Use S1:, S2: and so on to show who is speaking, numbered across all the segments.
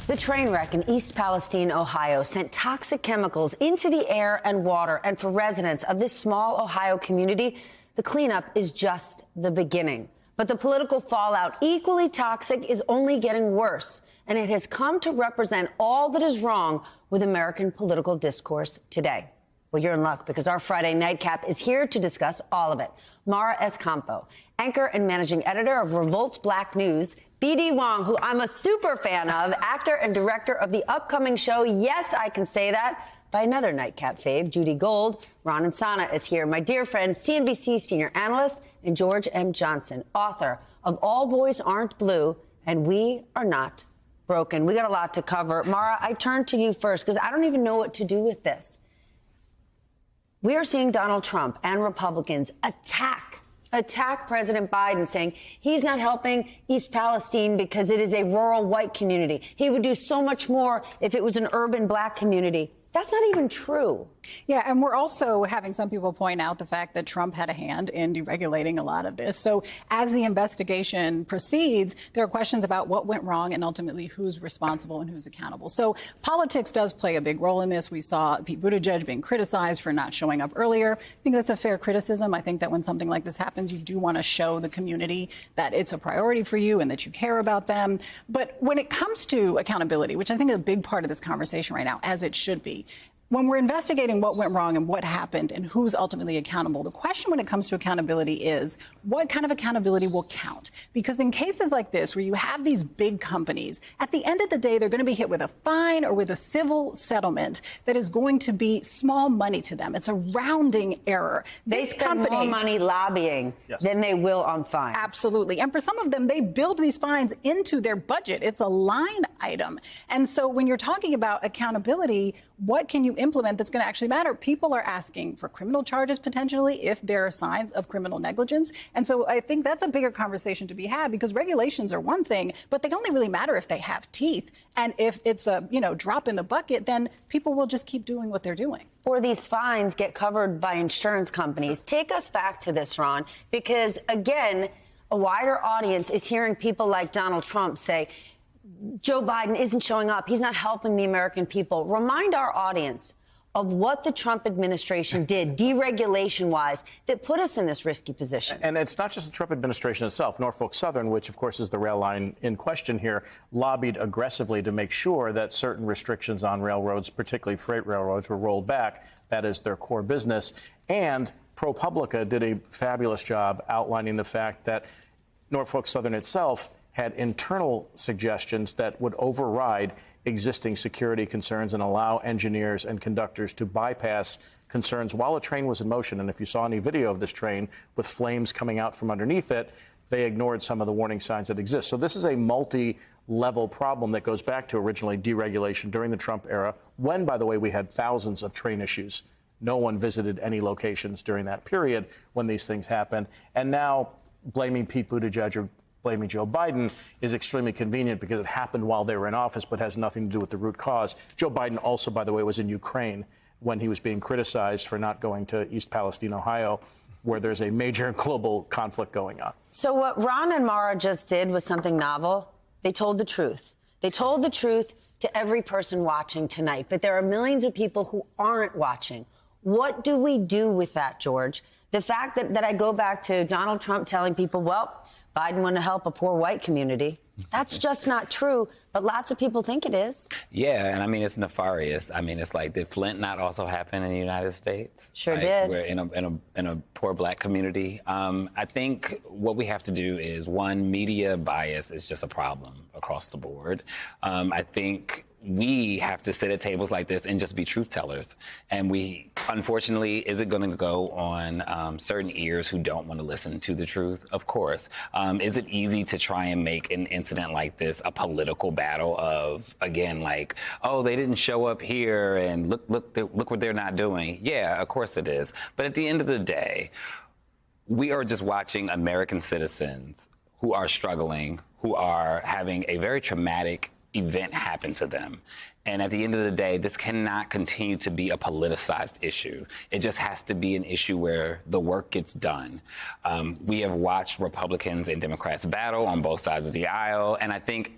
S1: The train wreck in East Palestine, Ohio, sent toxic chemicals into the air and water. And for residents of this small Ohio community, the cleanup is just the beginning. But the political fallout, equally toxic, is only getting worse. And it has come to represent all that is wrong with American political discourse today. Well, you're in luck, because our Friday Nightcap is here to discuss all of it. Mara Escampo, anchor and managing editor of Revolt Black News. B.D. Wong, who I'm a super fan of, actor and director of the upcoming show, yes, I can say that, by another Nightcap fave, Judy Gold. Ron Insana is here. My dear friend, CNBC senior analyst, and George M. Johnson, author of All Boys Aren't Blue and We Are Not Broken. We got a lot to cover. Mara, I turn to you first, because I don't even know what to do with this. We are seeing Donald Trump and Republicans attack President Biden, saying he's not helping East Palestine because it is a rural white community. He would do so much more if it was an urban black community. That's not even true.
S2: Yeah, and we're also having some people point out the fact that Trump had a hand in deregulating a lot of this. So as the investigation proceeds, there are questions about what went wrong and ultimately who's responsible and who's accountable. So politics does play a big role in this. We saw Pete Buttigieg being criticized for not showing up earlier. I think that's a fair criticism. I think that when something like this happens, you do want to show the community that it's a priority for you and that you care about them. But when it comes to accountability, which I think is a big part of this conversation right now, as it should be, when we're investigating what went wrong and what happened and who's ultimately accountable, the question when it comes to accountability is what kind of accountability will count? Because in cases like this, where you have these big companies, at the end of the day, they're going to be hit with a fine or with a civil settlement that is going to be small money to them. It's a rounding error.
S1: They spend more money lobbying than they will on fines.
S2: Absolutely. And for some of them, they build these fines into their budget. It's a line item. And so when you're talking about accountability, what can you implement that's going to actually matter? People are asking for criminal charges potentially if there are signs of criminal negligence. And so I think that's a bigger conversation to be had, because regulations are one thing, but they only really matter if they have teeth. And if it's a, drop in the bucket, then people will just keep doing what they're doing.
S1: Or these fines get covered by insurance companies. Take us back to this, Ron, because again, a wider audience is hearing people like Donald Trump say, Joe Biden isn't showing up. He's not helping the American people. Remind our audience of what the Trump administration did, deregulation-wise, that put us in this risky position.
S3: And it's not just the Trump administration itself. Norfolk Southern, which, of course, is the rail line in question here, lobbied aggressively to make sure that certain restrictions on railroads, particularly freight railroads, were rolled back. That is their core business. And ProPublica did a fabulous job outlining the fact that Norfolk Southern itself had internal suggestions that would override existing security concerns and allow engineers and conductors to bypass concerns while a train was in motion. And if you saw any video of this train with flames coming out from underneath it, they ignored some of the warning signs that exist. So this is a multi-level problem that goes back to originally deregulation during the Trump era, when, by the way, we had thousands of train issues. No one visited any locations during that period when these things happened. And now blaming Pete Buttigieg or blaming Joe Biden is extremely convenient because it happened while they were in office, but has nothing to do with the root cause. Joe Biden also, by the way, was in Ukraine when he was being criticized for not going to East Palestine, Ohio, where there's a major global conflict going on.
S1: So what Ron and Mara just did was something novel. They told the truth. They told the truth to every person watching tonight. But there are millions of people who aren't watching. What do we do with that, George? The fact that I go back to Donald Trump telling people, well, Biden wanted to help a poor white community. That's just not true, but lots of people think it is.
S4: Yeah, and I mean, it's nefarious. I mean, it's like, did Flint not also happen in the United States?
S1: Sure did.
S4: We're in a poor black community. I think what we have to do is, one, media bias is just a problem across the board. I think we have to sit at tables like this and just be truth tellers. And we, unfortunately, is it going to go on certain ears who don't want to listen to the truth? Of course. Is it easy to try and make an incident like this a political battle of, again, like, oh, they didn't show up here and look what they're not doing? Yeah, of course it is. But at the end of the day, we are just watching American citizens who are struggling, who are having a very traumatic event happen to them. And at the end of the day, this cannot continue to be a politicized issue. It just has to be an issue where the work gets done. We have watched Republicans and Democrats battle on both sides of the aisle, and I think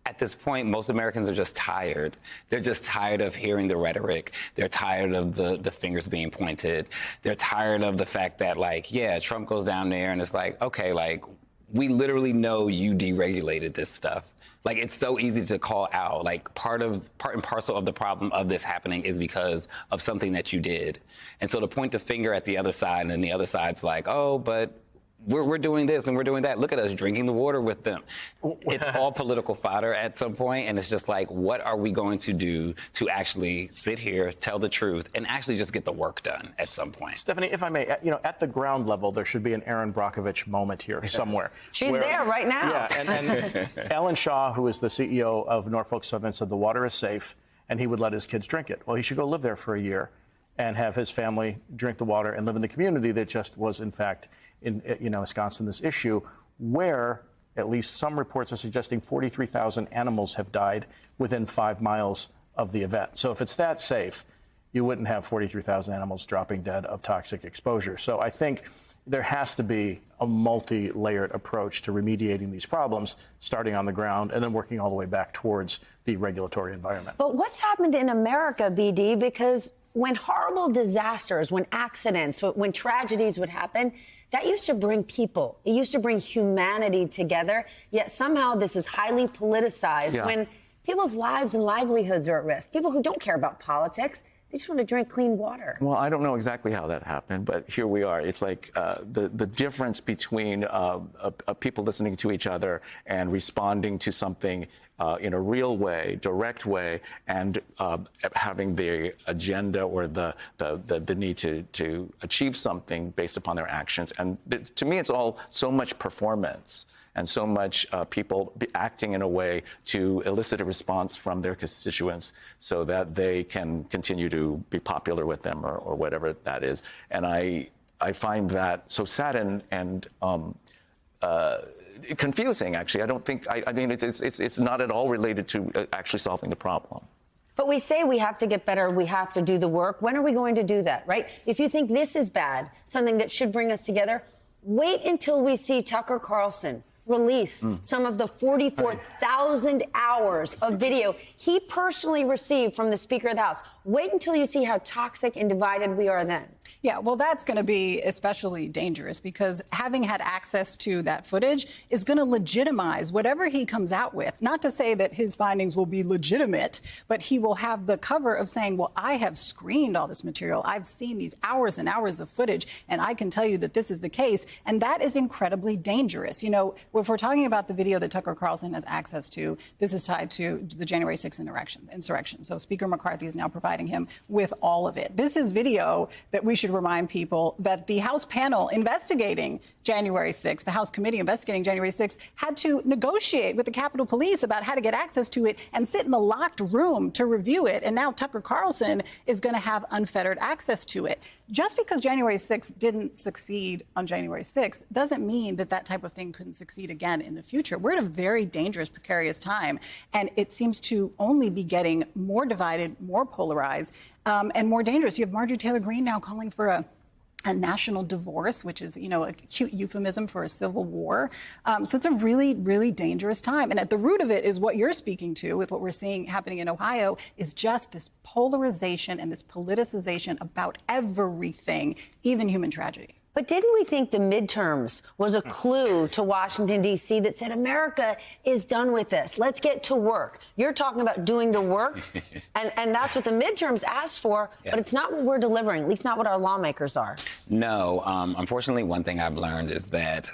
S4: at this point, most Americans are just tired. They're just tired of hearing the rhetoric. They're tired of the fingers being pointed. They're tired of the fact that, like, yeah, Trump goes down there and it's like, okay, like, we literally know you deregulated this stuff. Like, it's so easy to call out. Like, part and parcel of the problem of this happening is because of something that you did. And so to point the finger at the other side, and then the other side's like, oh, but we're doing this and we're doing that. Look at us drinking the water with them. It's all political fodder at some point, and it's just like, what are we going to do to actually sit here, tell the truth, and actually just get the work done at some point?
S3: Stephanie, if I may, at the ground level, there should be an Erin Brockovich moment here somewhere.
S1: She's there right now.
S3: Yeah, and Alan Shaw, who is the CEO of Norfolk Southern, said the water is safe, and he would let his kids drink it. Well, he should go live there for a year and have his family drink the water and live in the community that just was, in fact, ensconced in this issue, where at least some reports are suggesting 43,000 animals have died within 5 miles of the event. So if it's that safe, you wouldn't have 43,000 animals dropping dead of toxic exposure. So I think there has to be a multi-layered approach to remediating these problems, starting on the ground and then working all the way back towards the regulatory environment.
S1: But what's happened in America, BD? Because when horrible disasters, when accidents, when tragedies would happen, that used to bring people. It used to bring humanity together. Yet somehow this is highly politicized when people's lives and livelihoods are at risk. People who don't care about politics, they just want to drink clean water.
S5: Well, I don't know exactly how that happened, but here we are. It's like the difference between people listening to each other and responding to something in a real way, direct way, and having the agenda or the need to achieve something based upon their actions. And to me, it's all so much performance and so much people acting in a way to elicit a response from their constituents so that they can continue to be popular with them or whatever that is. And I find that so sad and confusing, actually. I don't think, I mean, it's not at all related to actually solving the problem.
S1: But we say we have to get better, we have to do the work. When are we going to do that, right? If you think this is bad, something that should bring us together, wait until we see Tucker Carlson release some of the 44,000 hours of video he personally received from the Speaker of the House. Wait until you see how toxic and divided we are then.
S2: Yeah, well, that's going to be especially dangerous because having had access to that footage is going to legitimize whatever he comes out with. Not to say that his findings will be legitimate, but he will have the cover of saying, well, I have screened all this material. I've seen these hours and hours of footage, and I can tell you that this is the case. And that is incredibly dangerous. You know, if we're talking about the video that Tucker Carlson has access to, this is tied to the January 6th insurrection. So Speaker McCarthy is now providing him with all of it. This is video that we should remind people that the House panel investigating January 6th, the House committee investigating January 6th, had to negotiate with the Capitol Police about how to get access to it and sit in the locked room to review it. And now Tucker Carlson is going to have unfettered access to it. Just because January 6th didn't succeed on January 6th doesn't mean that that type of thing couldn't succeed again in the future. We're at a very dangerous, precarious time, and it seems to only be getting more divided, more polarized, and more dangerous. You have Marjorie Taylor Greene now calling for a national divorce, which is, you know, a cute euphemism for a civil war. So it's a really, really dangerous time. And at the root of it is what you're speaking to with what we're seeing happening in Ohio is just this polarization and this politicization about everything, even human tragedy.
S1: But didn't we think the midterms was a clue to Washington, D.C. that said America is done with this? Let's get to work. You're talking about doing the work, and that's what the midterms asked for, but it's not what we're delivering, at least not what our lawmakers are.
S4: No. Unfortunately, one thing I've learned is that,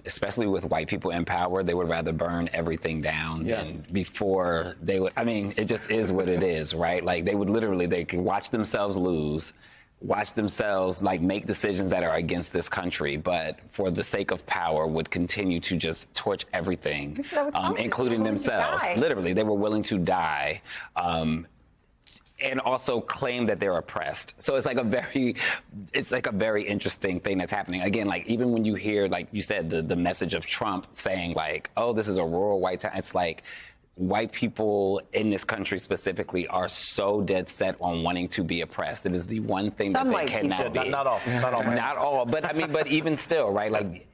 S4: especially with white people in power, they would rather burn everything down than before they would. I mean, it just is what it is, right? Like, they would literally, they could watch themselves lose, watch themselves like make decisions that are against this country, but for the sake of power would continue to just torch everything, including themselves. Literally, they were willing to die. And also claim that they're oppressed. So it's like a very interesting thing that's happening. Again, like even when you hear, like you said, the message of Trump saying like, oh, this is a rural white town, it's like, white people in this country specifically are so dead set on wanting to be oppressed. It is the one thing that they cannot be.
S3: Not all.
S4: Not all. But I mean, but even still, right? Like,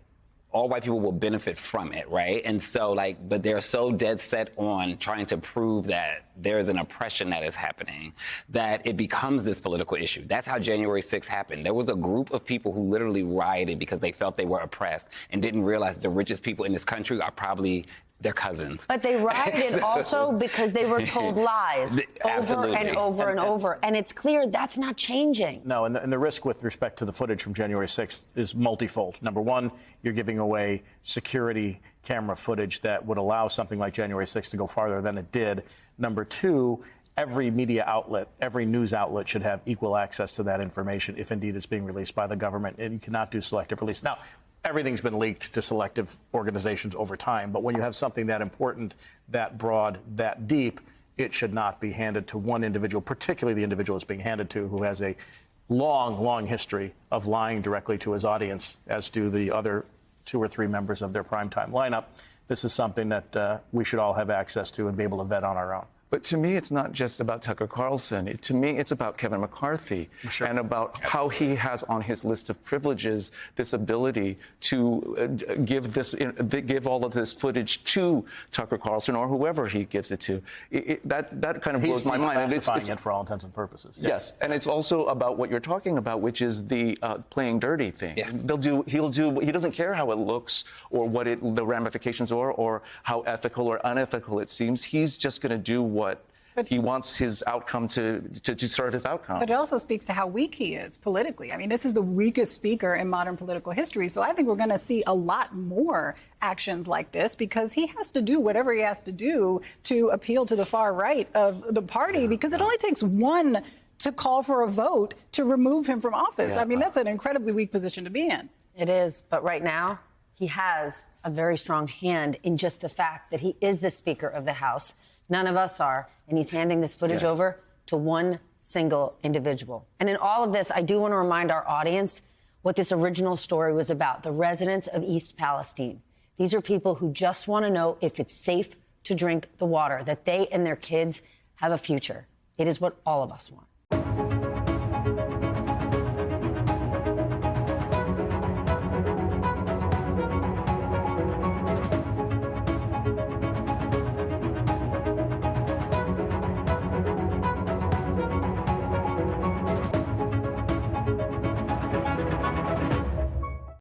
S4: all white people will benefit from it, right? And so, like, but they're so dead set on trying to prove that there is an oppression that is happening that it becomes this political issue. That's how January 6th happened. There was a group of people who literally rioted because they felt they were oppressed and didn't realize the richest people in this country are probably their cousins.
S1: But they rioted also because they were told lies over and over and over. And it's clear that's not changing.
S3: No, and the risk with respect to the footage from January 6th is multifold. Number one, you're giving away security camera footage that would allow something like January 6th to go farther than it did. Number two, every media outlet, every news outlet should have equal access to that information if indeed it's being released by the government. And you cannot do selective release. Now, everything's been leaked to selective organizations over time, but when you have something that important, that broad, that deep, it should not be handed to one individual, particularly the individual it's being handed to, who has a long, long history of lying directly to his audience, as do the other 2 or 3 members of their primetime lineup. This is something that we should all have access to and be able to vet on our own.
S5: But to me, it's not just about Tucker Carlson. To me, it's about Kevin McCarthy and about how he has on his list of privileges this ability to give all of this footage to Tucker Carlson or whoever he gives it to. That kind of blows my mind.
S3: He's declassifying it for all intents and purposes.
S5: Yes, and it's also about what you're talking about, which is the playing dirty thing. Yeah. He doesn't care how it looks or what the ramifications are or how ethical or unethical it seems. He's just going to do what he wants his outcome to serve his outcome.
S2: But it also speaks to how weak he is politically. I mean, this is the weakest speaker in modern political history. So I think we're going to see a lot more actions like this because he has to do whatever he has to do to appeal to the far right of the party because it only takes one to call for a vote to remove him from office. Yeah. I mean, that's an incredibly weak position to be in.
S1: It is. But right now, he has a very strong hand in just the fact that he is the Speaker of the House. None of us are. And he's handing this footage over to one single individual. And in all of this, I do want to remind our audience what this original story was about, the residents of East Palestine. These are people who just want to know if it's safe to drink the water, that they and their kids have a future. It is what all of us want.